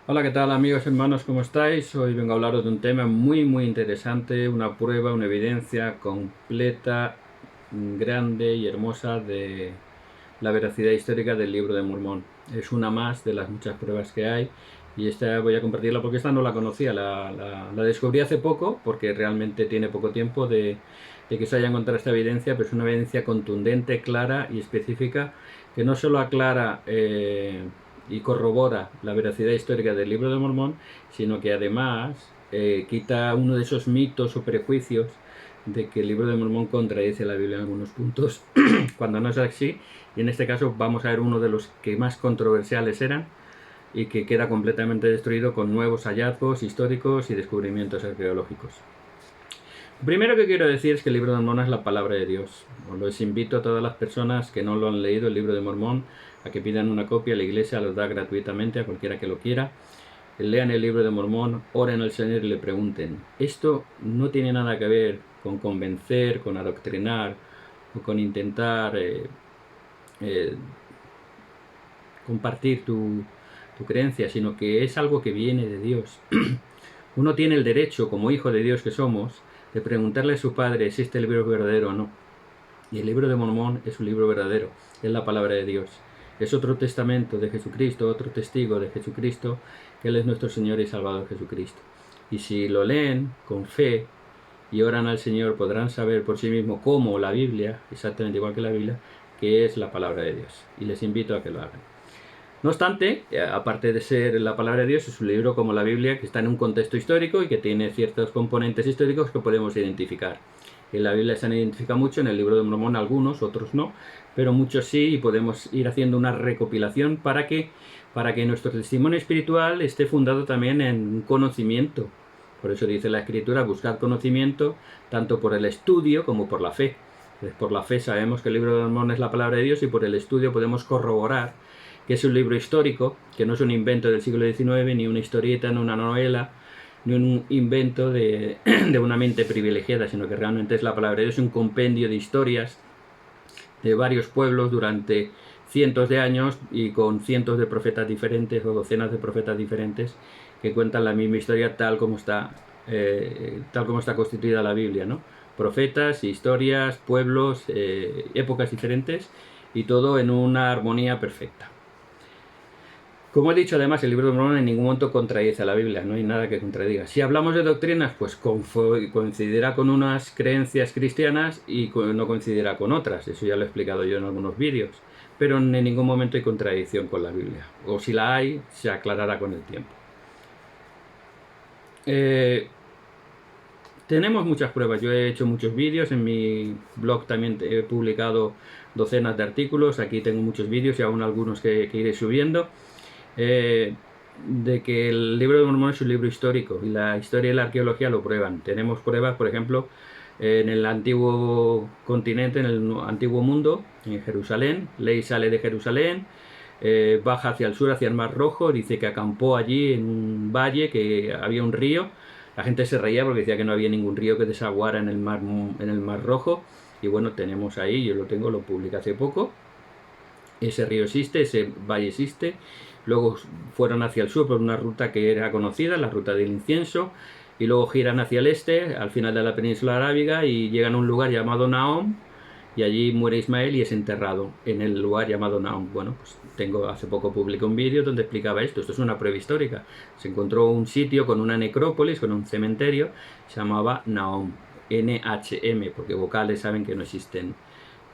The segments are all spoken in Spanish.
Hola, ¿qué tal amigos, hermanos? ¿Cómo estáis? Hoy vengo a hablaros de un tema muy interesante, una prueba, una evidencia completa, grande y hermosa de la veracidad histórica del Libro de Mormón. Es una más de las muchas pruebas que hay y esta voy a compartirla porque esta no la conocía, la descubrí hace poco porque realmente tiene poco tiempo de que se haya encontrado esta evidencia, pero es una evidencia contundente, clara y específica que no solo aclara y corrobora la veracidad histórica del Libro de Mormón, sino que además quita uno de esos mitos o prejuicios de que el Libro de Mormón contradice la Biblia en algunos puntos, cuando no es así, y en este caso vamos a ver uno de los que más controversiales eran y que queda completamente destruido con nuevos hallazgos históricos y descubrimientos arqueológicos. Lo primero que quiero decir es que el Libro de Mormón es la palabra de Dios. Os los invito a todas las personas que no lo han leído, el Libro de Mormón, a que pidan una copia. La iglesia los da gratuitamente a cualquiera que lo quiera. Lean el Libro de Mormón, oren al Señor y le pregunten. Esto no tiene nada que ver con convencer, con adoctrinar o con intentar eh, compartir tu creencia, sino que es algo que viene de Dios. Uno tiene el derecho, como hijo de Dios que somos, de preguntarle a su padre si este libro es verdadero o no. Y el Libro de Mormón es un libro verdadero, es la palabra de Dios. Es otro testamento de Jesucristo, otro testigo de Jesucristo, que Él es nuestro Señor y Salvador Jesucristo. Y si lo leen con fe y oran al Señor, podrán saber por sí mismos, como la Biblia, exactamente igual que la Biblia, que es la palabra de Dios. Y les invito a que lo hagan. No obstante, aparte de ser la palabra de Dios, es un libro como la Biblia que está en un contexto histórico y que tiene ciertos componentes históricos que podemos identificar. En la Biblia se han identificado mucho, en el libro de Mormón algunos, otros no, pero muchos sí, y podemos ir haciendo una recopilación para que nuestro testimonio espiritual esté fundado también en conocimiento. Por eso dice la Escritura, buscad conocimiento tanto por el estudio como por la fe. Entonces, por la fe sabemos que el libro de Mormón es la palabra de Dios y por el estudio podemos corroborar que es un libro histórico, que no es un invento del siglo XIX, ni una historieta, ni una novela, ni un invento de, de una mente privilegiada, sino que realmente es la palabra de Dios, un compendio de historias de varios pueblos durante cientos de años y con cientos de profetas diferentes o docenas de profetas diferentes que cuentan la misma historia tal como está constituida la Biblia, ¿no? Profetas, historias, pueblos, épocas diferentes y todo en una armonía perfecta. Como he dicho, además, el Libro de Mormón en ningún momento contradice a la Biblia, no hay nada que contradiga. Si hablamos de doctrinas, pues coincidirá con unas creencias cristianas y no coincidirá con otras, eso ya lo he explicado yo en algunos vídeos, pero en ningún momento hay contradicción con la Biblia, o si la hay, se aclarará con el tiempo. Tenemos muchas pruebas, yo he hecho muchos vídeos, en mi blog también he publicado docenas de artículos, aquí tengo muchos vídeos y aún algunos que iré subiendo. De que el Libro de Mormón es un libro histórico y la historia y la arqueología lo prueban. Tenemos pruebas, por ejemplo, en el antiguo continente, en el antiguo mundo, en Jerusalén. Ley sale de Jerusalén, baja hacia el sur, hacia el Mar Rojo, dice que acampó allí en un valle, que había un río. La gente se reía porque decía que no había ningún río que desaguara en el Mar Rojo. Y bueno, tenemos ahí, yo lo tengo, lo publiqué hace poco. Ese río existe, ese valle existe. Luego fueron hacia el sur por una ruta que era conocida, la ruta del incienso, y luego giran hacia el este, al final de la península arábiga, y llegan a un lugar llamado Nahom, y allí muere Ismael y es enterrado en el lugar llamado Nahom. Bueno, pues hace poco publiqué un vídeo donde explicaba esto. Esto es una prueba histórica. Se encontró un sitio con una necrópolis, con un cementerio, se llamaba Nahom, NHM, porque vocales saben que no existen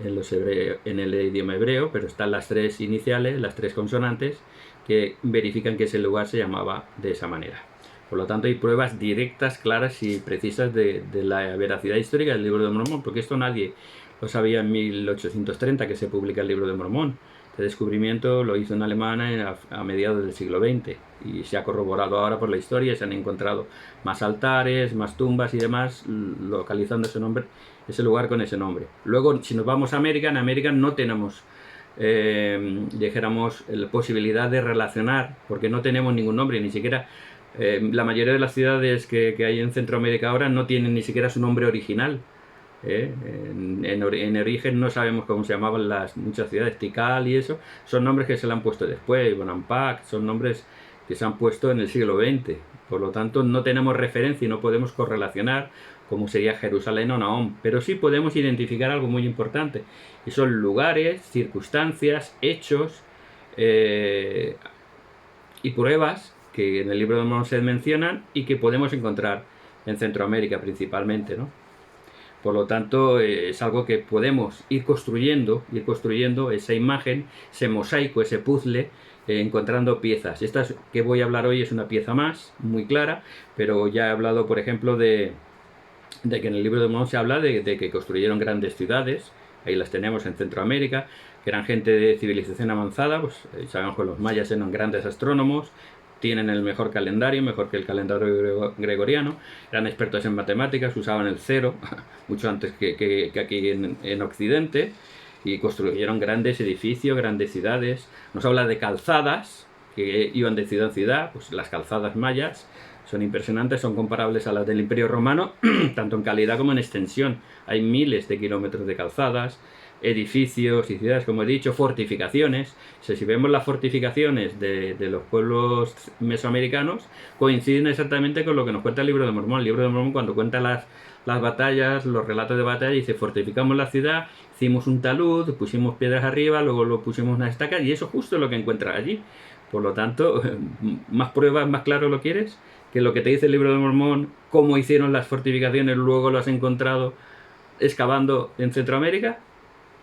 en el idioma hebreo, pero están las tres iniciales, las tres consonantes, que verifican que ese lugar se llamaba de esa manera. Por lo tanto, hay pruebas directas, claras y precisas de la veracidad histórica del Libro de Mormón, porque esto nadie lo sabía en 1830 que se publica el Libro de Mormón. Este descubrimiento lo hizo en Alemania a mediados del siglo XX y se ha corroborado ahora por la historia. Se han encontrado más altares, más tumbas y demás, localizando ese lugar con ese nombre. Luego, si nos vamos a América, en América no tenemos dijéramos la posibilidad de relacionar, porque no tenemos ningún nombre, ni siquiera la mayoría de las ciudades que hay en Centroamérica ahora no tienen ni siquiera su nombre original. En origen no sabemos cómo se llamaban muchas ciudades, Tikal y eso, son nombres que se le han puesto después, Bonampak, son nombres que se han puesto en el siglo XX. Por lo tanto, no tenemos referencia y no podemos correlacionar como sería Jerusalén o Nahom, pero sí podemos identificar algo muy importante, y son lugares, circunstancias, hechos y pruebas que en el libro de Mormón se mencionan y que podemos encontrar en Centroamérica principalmente, ¿no? Por lo tanto, es algo que podemos ir construyendo esa imagen, ese mosaico, ese puzzle, encontrando piezas. Esta que voy a hablar hoy es una pieza más, muy clara, pero ya he hablado, por ejemplo, de que en el libro de Mormón se habla de que construyeron grandes ciudades, ahí las tenemos en Centroamérica, que eran gente de civilización avanzada, pues sabemos que los mayas eran grandes astrónomos, tienen el mejor calendario, mejor que el calendario gregoriano, eran expertos en matemáticas, usaban el cero, mucho antes que aquí en Occidente, y construyeron grandes edificios, grandes ciudades. Nos habla de calzadas, que iban de ciudad en ciudad, pues las calzadas mayas son impresionantes, son comparables a las del Imperio Romano, tanto en calidad como en extensión. Hay miles de kilómetros de calzadas, edificios y ciudades, como he dicho, fortificaciones. O sea, si vemos las fortificaciones de los pueblos mesoamericanos, coinciden exactamente con lo que nos cuenta el libro de Mormón. El libro de Mormón, cuando cuenta las batallas, los relatos de batalla, dice: fortificamos la ciudad, hicimos un talud, pusimos piedras arriba, luego lo pusimos unas estacas, y eso justo es lo que encuentras allí. Por lo tanto, más pruebas, más claro lo quieres, que lo que te dice el libro de Mormón, cómo hicieron las fortificaciones, luego lo has encontrado excavando en Centroamérica.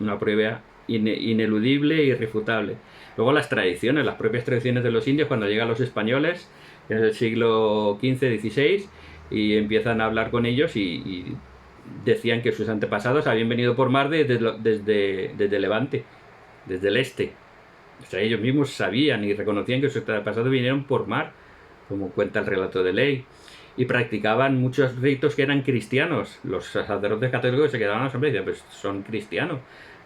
Una prueba ineludible e irrefutable. Luego las tradiciones, las propias tradiciones de los indios, cuando llegan los españoles en el siglo XV, XVI, y empiezan a hablar con ellos, y decían que sus antepasados habían venido por mar desde Levante, desde el este. O sea, ellos mismos sabían y reconocían que sus antepasados vinieron por mar, como cuenta el relato de Ley. Y practicaban muchos ritos que eran cristianos. Los sacerdotes católicos se quedaban asombrados y decían: pues son cristianos.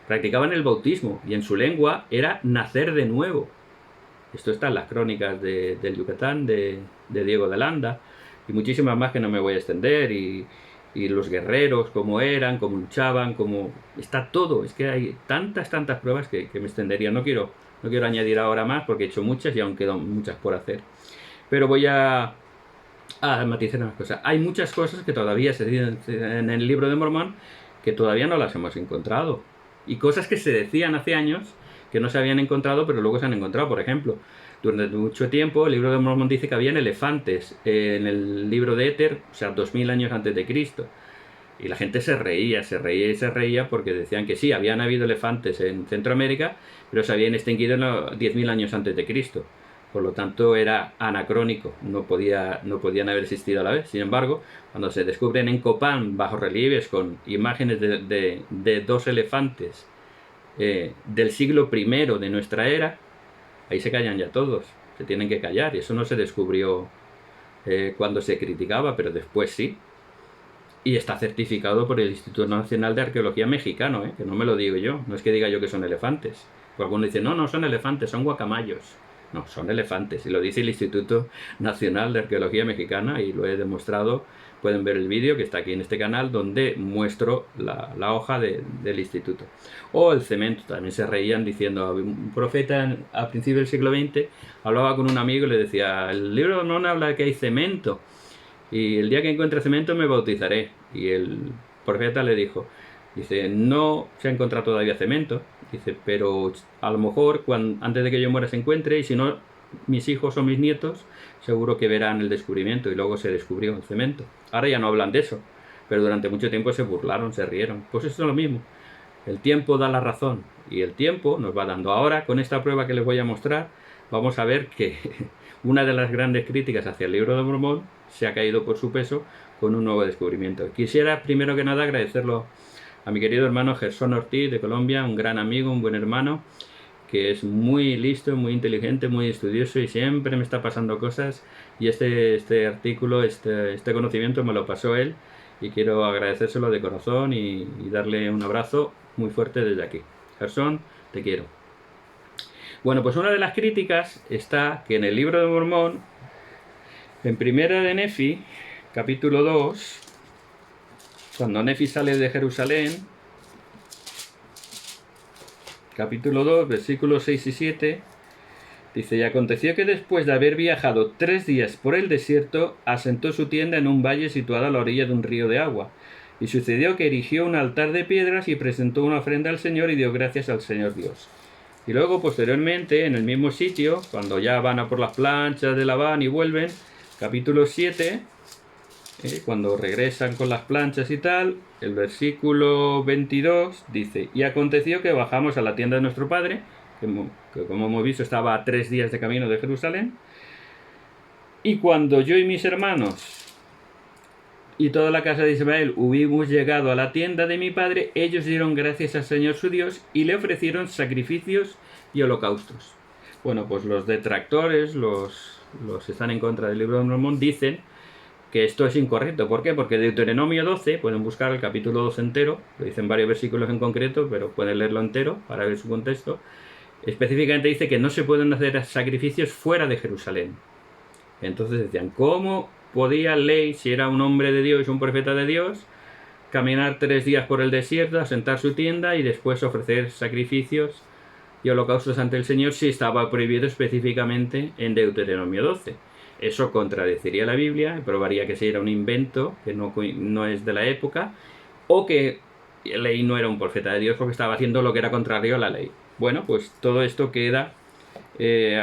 Practicaban el bautismo, y en su lengua era nacer de nuevo. Esto está en las crónicas del Yucatán, de Diego de Landa, y muchísimas más que no me voy a extender, y los guerreros, cómo eran, cómo luchaban, cómo... Está todo, es que hay tantas pruebas que me extendería. No quiero añadir ahora más, porque he hecho muchas y aún quedan muchas por hacer. Pero voy a matizar unas cosas. Hay muchas cosas que todavía se dicen en el libro de Mormón que todavía no las hemos encontrado. Y cosas que se decían hace años que no se habían encontrado, pero luego se han encontrado. Por ejemplo, durante mucho tiempo el libro de Mormón dice que habían elefantes en el libro de Éter, o sea, 2000 años antes de Cristo. Y la gente se reía porque decían que sí, habían habido elefantes en Centroamérica, pero se habían extinguido 10.000 años antes de Cristo. Por lo tanto, era anacrónico, no podían haber existido a la vez. Sin embargo, cuando se descubren en Copán bajorrelieves con imágenes de dos elefantes del siglo I de nuestra era, ahí se callan ya todos, se tienen que callar. Y eso no se descubrió cuando se criticaba, pero después sí. Y está certificado por el Instituto Nacional de Arqueología Mexicano, que no me lo digo yo, no es que diga yo que son elefantes. Porque algunos dicen: no son elefantes, son guacamayos. No, son elefantes, y lo dice el Instituto Nacional de Arqueología Mexicana, y lo he demostrado. Pueden ver el vídeo que está aquí en este canal, donde muestro la hoja del instituto. O el cemento, también se reían diciendo: un profeta a principios del siglo XX hablaba con un amigo y le decía: el libro no habla de que hay cemento, y el día que encuentre cemento me bautizaré. Y el profeta le dijo, dice: no se ha encontrado todavía cemento, dice, pero a lo mejor antes de que yo muera se encuentre, y si no, mis hijos o mis nietos seguro que verán el descubrimiento. Y luego se descubrió el cemento. Ahora ya no hablan de eso, pero durante mucho tiempo se burlaron, se rieron. Pues esto es lo mismo, el tiempo da la razón, y el tiempo nos va dando. Ahora, con esta prueba que les voy a mostrar, vamos a ver que una de las grandes críticas hacia el libro de Mormón se ha caído por su peso con un nuevo descubrimiento. Quisiera primero que nada agradecerlo a mi querido hermano Gerson Ortiz de Colombia, un gran amigo, un buen hermano, que es muy listo, muy inteligente, muy estudioso, y siempre me está pasando cosas, y este artículo, este conocimiento me lo pasó él, y quiero agradecérselo de corazón y darle un abrazo muy fuerte desde aquí. Gerson, te quiero. Bueno, pues una de las críticas está que en el libro de Mormón, en Primera de Nefi, capítulo 2, cuando Nefi sale de Jerusalén, capítulo 2, versículos 6 y 7, Dice, y aconteció que después de haber viajado 3 días por el desierto, asentó su tienda en un valle situado a la orilla de un río de agua. Y sucedió que erigió un altar de piedras y presentó una ofrenda al Señor y dio gracias al Señor Dios. Y luego, posteriormente, en el mismo sitio, cuando ya van a por las planchas de Labán y vuelven, capítulo 7, cuando regresan con las planchas y tal, el versículo 22 dice, y aconteció que bajamos a la tienda de nuestro padre, que como hemos visto estaba a 3 días de camino de Jerusalén, y cuando yo y mis hermanos y toda la casa de Israel hubimos llegado a la tienda de mi padre, ellos dieron gracias al Señor su Dios y le ofrecieron sacrificios y holocaustos. Bueno, pues los detractores, los que están en contra del libro de Mormón, dicen que esto es incorrecto. ¿Por qué? Porque Deuteronomio 12, pueden buscar el capítulo 12 entero, lo dicen varios versículos en concreto, pero pueden leerlo entero para ver su contexto. Específicamente dice que no se pueden hacer sacrificios fuera de Jerusalén. Entonces decían, ¿cómo podía Ley, si era un hombre de Dios, un profeta de Dios, caminar 3 días por el desierto, asentar su tienda y después ofrecer sacrificios y holocaustos ante el Señor si estaba prohibido específicamente en Deuteronomio 12? Eso contradeciría la Biblia y probaría que sí era un invento, que no es de la época, o que Ley no era un profeta de Dios porque estaba haciendo lo que era contrario a la ley. Bueno, pues todo esto queda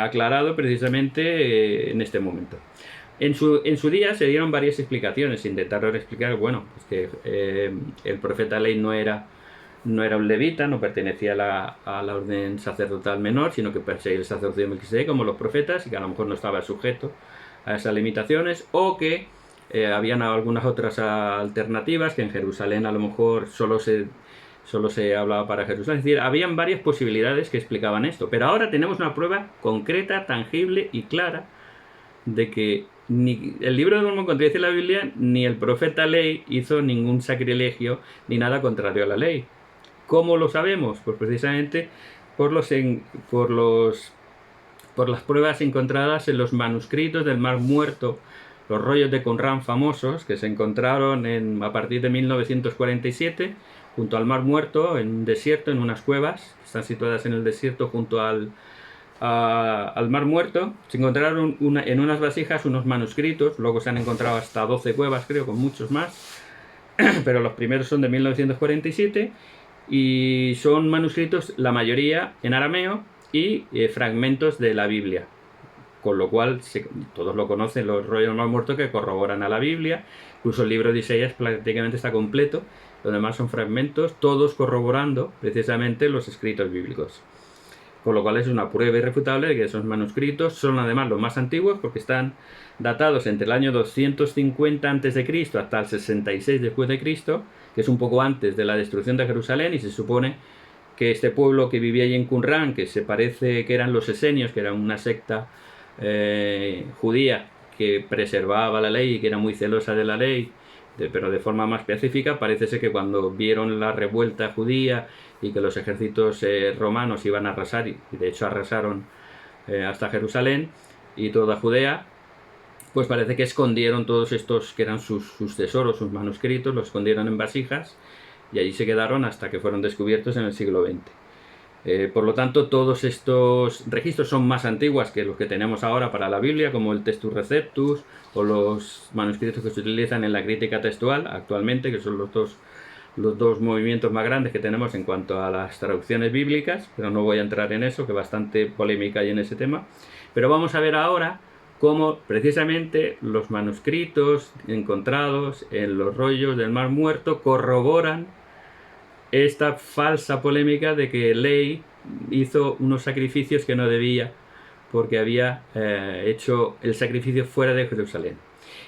aclarado precisamente en este momento. En su día se dieron varias explicaciones. Intentaron explicar, bueno, pues que el profeta Ley no era un levita, no pertenecía a la orden sacerdotal menor, sino que perseguía el sacerdocio de Melquisedec como los profetas y que a lo mejor no estaba sujeto a esas limitaciones, o que habían algunas otras alternativas, que en Jerusalén a lo mejor solo se hablaba para Jerusalén. Es decir, habían varias posibilidades que explicaban esto, pero ahora tenemos una prueba concreta, tangible y clara de que ni el libro de Mormón contradice la Biblia, ni el profeta Ley hizo ningún sacrilegio ni nada contrario a la ley. ¿Cómo lo sabemos? Pues precisamente por las pruebas encontradas en los manuscritos del Mar Muerto, los rollos de Qumran famosos que se encontraron a partir de 1947 junto al Mar Muerto, en un desierto, en unas cuevas que están situadas en el desierto junto al Mar Muerto. Se encontraron en unas vasijas unos manuscritos, luego se han encontrado hasta 12 cuevas, creo, con muchos más, pero los primeros son de 1947 y son manuscritos, la mayoría en arameo, y fragmentos de la Biblia, con lo cual todos lo conocen, los rollos del Mar Muerto, que corroboran a la Biblia. Incluso el libro de Isaías prácticamente está completo, lo demás son fragmentos, todos corroborando precisamente los escritos bíblicos. Con lo cual es una prueba irrefutable de que esos manuscritos son además los más antiguos, porque están datados entre el año 250 a.C. hasta el 66 después de Cristo, que es un poco antes de la destrucción de Jerusalén, y se supone que este pueblo que vivía allí en Qumran, que se parece que eran los esenios, que eran una secta judía que preservaba la ley y que era muy celosa de la ley, pero de forma más pacífica, parece ser que cuando vieron la revuelta judía y que los ejércitos romanos iban a arrasar, y de hecho arrasaron hasta Jerusalén y toda Judea, pues parece que escondieron todos estos que eran sus tesoros, sus manuscritos, los escondieron en vasijas y allí se quedaron hasta que fueron descubiertos en el siglo XX. Por lo tanto, todos estos registros son más antiguos que los que tenemos ahora para la Biblia, como el Textus Receptus o los manuscritos que se utilizan en la crítica textual actualmente, que son los dos movimientos más grandes que tenemos en cuanto a las traducciones bíblicas, pero no voy a entrar en eso, que bastante polémica hay en ese tema. Pero vamos a ver ahora cómo precisamente los manuscritos encontrados en los rollos del Mar Muerto corroboran esta falsa polémica de que Ley hizo unos sacrificios que no debía porque había hecho el sacrificio fuera de Jerusalén.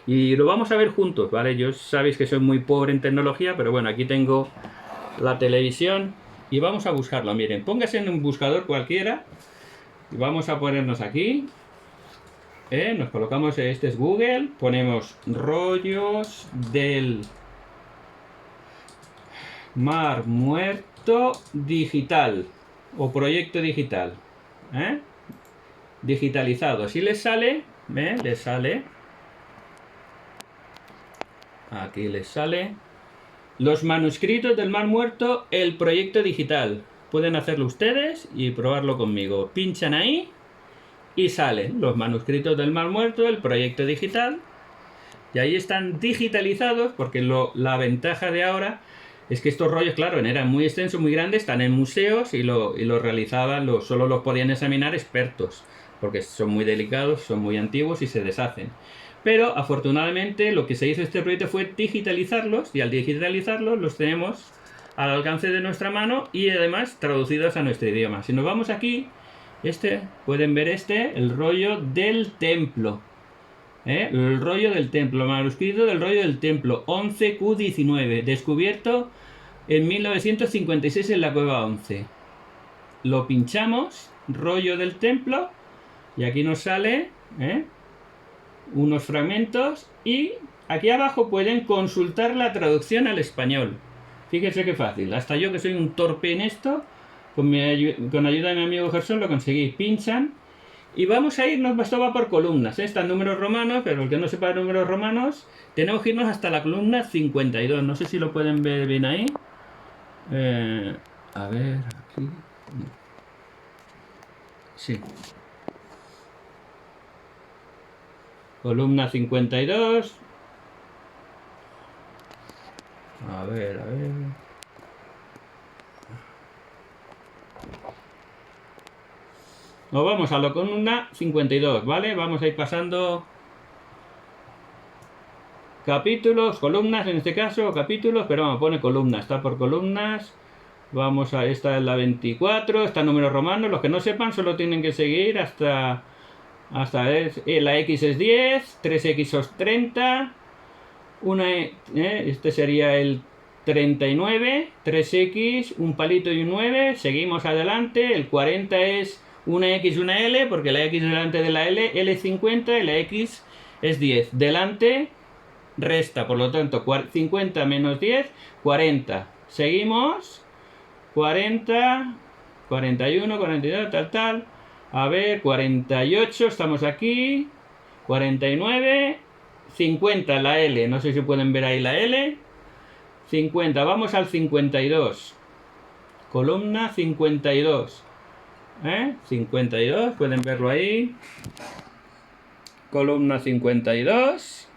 Y lo vamos a ver juntos, ¿vale? Yo sabéis que soy muy pobre en tecnología, pero bueno, aquí tengo la televisión y vamos a buscarlo. Miren, póngase en un buscador cualquiera y vamos a ponernos aquí. Nos colocamos, este es Google, ponemos rollos del Mar Muerto digital o proyecto digital, digitalizado. Si les sale, les sale, aquí les sale los manuscritos del Mar Muerto, el proyecto digital. Pueden hacerlo ustedes y probarlo conmigo. Pinchan ahí y salen los manuscritos del Mar Muerto, el proyecto digital, y ahí están digitalizados, porque la ventaja de ahora es que estos rollos, claro, eran muy extensos, muy grandes, están en museos y lo realizaban, solo los podían examinar expertos, porque son muy delicados, son muy antiguos y se deshacen. Pero afortunadamente lo que se hizo este proyecto fue digitalizarlos, y al digitalizarlos los tenemos al alcance de nuestra mano y además traducidos a nuestro idioma. Si nos vamos aquí, pueden ver el rollo del templo. El rollo del templo, manuscrito del rollo del templo, 11Q19, descubierto en 1956 en la cueva 11. Lo pinchamos, rollo del templo, y aquí nos sale unos fragmentos, y aquí abajo pueden consultar la traducción al español. Fíjense qué fácil, hasta yo que soy un torpe en esto, con ayuda de mi amigo Gerson lo conseguí. Pinchan y vamos a irnos, esto va por columnas, están números romanos, pero el que no sepa números romanos, tenemos que irnos hasta la columna 52, no sé si lo pueden ver bien ahí. A ver, aquí. Sí. Columna 52. A ver. Nos vamos a la columna 52, ¿vale? Vamos a ir pasando capítulos, columnas en este caso, capítulos, pero vamos, pone columnas, está por columnas. Vamos a, esta es la 24, está número romano. Los que no sepan solo tienen que seguir hasta la X es 10, 3X es 30, este sería el 39, 3X, un palito y un 9, seguimos adelante, el 40 es una X y una L, porque la X delante de la L, L es 50 y la X es 10. Delante resta, por lo tanto, 50 menos 10, 40. Seguimos, 40, 41, 42, tal. A ver, 48, estamos aquí, 49, 50 la L, no sé si pueden ver ahí la L, 50, vamos al 52, columna 52, 52, pueden verlo ahí, columna 52,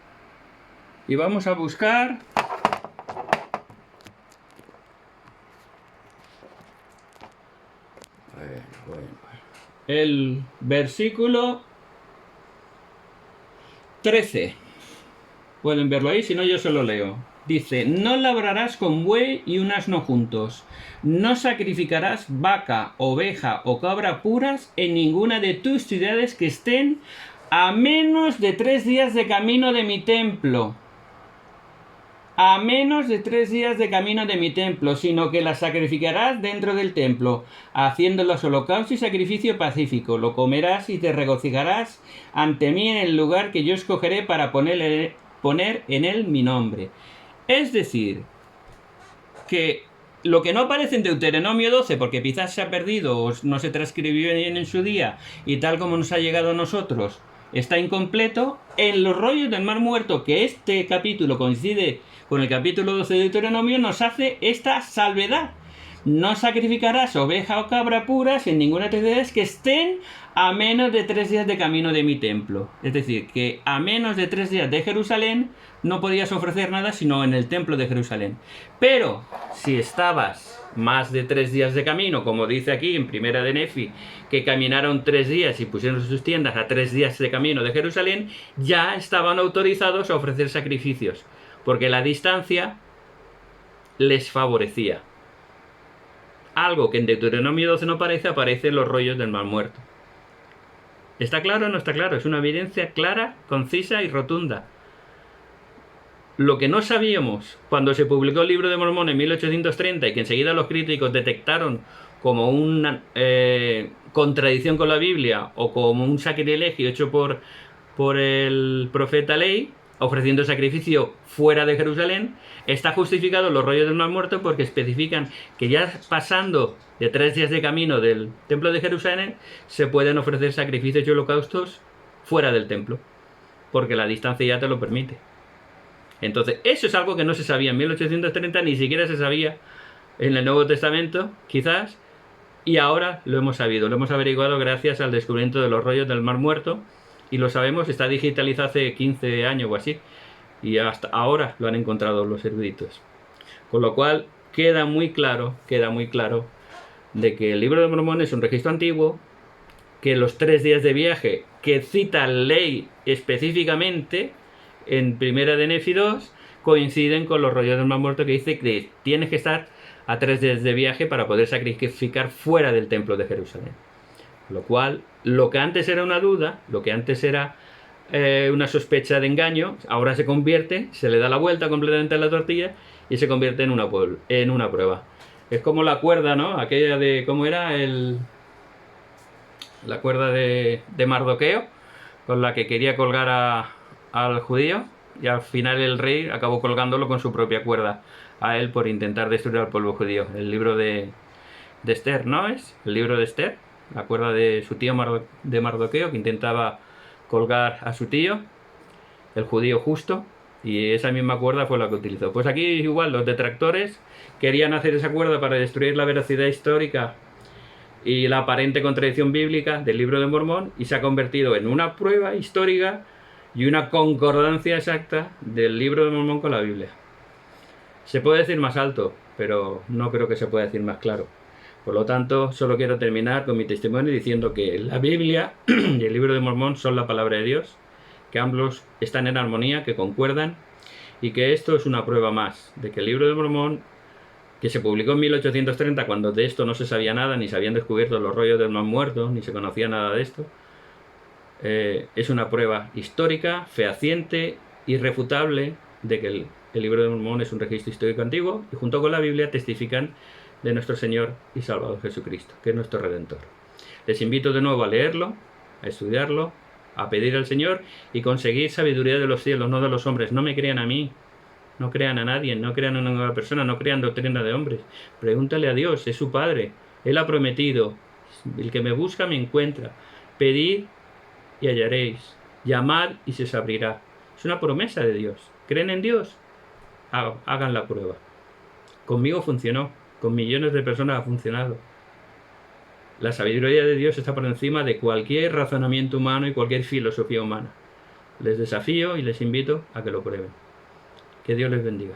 y vamos a buscar el versículo 13. Pueden verlo ahí, si no yo se lo leo. Dice: no labrarás con buey y un asno juntos, no sacrificarás vaca, oveja o cabra puras en ninguna de tus ciudades que estén a menos de 3 días de camino de mi templo. A menos de 3 días de camino de mi templo, sino que las sacrificarás dentro del templo, haciéndolos holocausto y sacrificio pacífico. Lo comerás y te regocijarás ante mí en el lugar que yo escogeré para poner en él mi nombre. Es decir, que lo que no aparece en Deuteronomio 12, porque quizás se ha perdido o no se transcribió bien en su día, y tal como nos ha llegado a nosotros, está incompleto, en los rollos del Mar Muerto, que este capítulo coincide con el capítulo 12 de Deuteronomio, nos hace esta salvedad: no sacrificarás oveja o cabra puras en ninguna de las ciudades que estén a menos de 3 días de camino de mi templo. Es decir, que a menos de 3 días de Jerusalén no podías ofrecer nada sino en el templo de Jerusalén. Pero si estabas más de 3 días de camino, como dice aquí en Primera de Nefi, que caminaron 3 días y pusieron sus tiendas a 3 días de camino de Jerusalén, ya estaban autorizados a ofrecer sacrificios, porque la distancia les favorecía. Algo que en Deuteronomio 12 no aparece en los rollos del Mar Muerto. ¿Está claro o no está claro? Es una evidencia clara, concisa y rotunda. Lo que no sabíamos cuando se publicó el Libro de Mormón en 1830, y que enseguida los críticos detectaron como una contradicción con la Biblia o como un sacrilegio hecho por el profeta Ley, ofreciendo sacrificio fuera de Jerusalén, está justificado en los rollos del Mar Muerto, porque especifican que ya pasando de 3 días de camino del templo de Jerusalén se pueden ofrecer sacrificios y holocaustos fuera del templo, porque la distancia ya te lo permite. Entonces eso es algo que no se sabía en 1830, ni siquiera se sabía en el Nuevo Testamento, quizás, y ahora lo hemos sabido, lo hemos averiguado gracias al descubrimiento de los rollos del Mar Muerto, y lo sabemos, está digitalizado hace 15 años o así, y hasta ahora lo han encontrado los eruditos. Con lo cual queda muy claro de que el Libro de Mormón es un registro antiguo, que los 3 días de viaje que cita ley específicamente en Primera de Nefi 2 coinciden con los rollos del Mar Muerto, que dice que tienes que estar a 3 días de viaje para poder sacrificar fuera del templo de Jerusalén. Lo cual, lo que antes era una duda, lo que antes era una sospecha de engaño, ahora se convierte, se le da la vuelta completamente a la tortilla y se convierte en una prueba. Es como la cuerda, ¿no? Aquella de, ¿cómo era? La cuerda de Mardoqueo, con la que quería colgar al judío, y al final el rey acabó colgándolo con su propia cuerda a él por intentar destruir al pueblo judío. El libro de Esther, ¿no es? El libro de Esther, la cuerda de su tío de Mardoqueo, que intentaba colgar a su tío, el judío justo, y esa misma cuerda fue la que utilizó. Pues aquí igual los detractores querían hacer esa cuerda para destruir la veracidad histórica y la aparente contradicción bíblica del Libro de Mormón, y se ha convertido en una prueba histórica y una concordancia exacta del Libro de Mormón con la Biblia. Se puede decir más alto, pero no creo que se pueda decir más claro. Por lo tanto, solo quiero terminar con mi testimonio diciendo que la Biblia y el Libro de Mormón son la palabra de Dios, que ambos están en armonía, que concuerdan, y que esto es una prueba más de que el Libro de Mormón, que se publicó en 1830, cuando de esto no se sabía nada, ni se habían descubierto los rollos del Mar Muerto, ni se conocía nada de esto, es una prueba histórica, fehaciente, irrefutable, de que el Libro de Mormón es un registro histórico antiguo, y junto con la Biblia testifican de nuestro Señor y Salvador Jesucristo, que es nuestro Redentor. Les invito de nuevo a leerlo, a estudiarlo, a pedir al Señor y conseguir sabiduría de los cielos, no de los hombres. No me crean a mí, no crean a nadie, no crean a una nueva persona, no crean doctrina de hombres. Pregúntale a Dios, es su Padre. Él ha prometido, el que me busca me encuentra. Pedid y hallaréis, llamad y se os abrirá. Es una promesa de Dios. ¿Creen en Dios? Hagan la prueba. Conmigo funcionó, con millones de personas ha funcionado. La sabiduría de Dios está por encima de cualquier razonamiento humano y cualquier filosofía humana. Les desafío y les invito a que lo prueben. Que Dios les bendiga.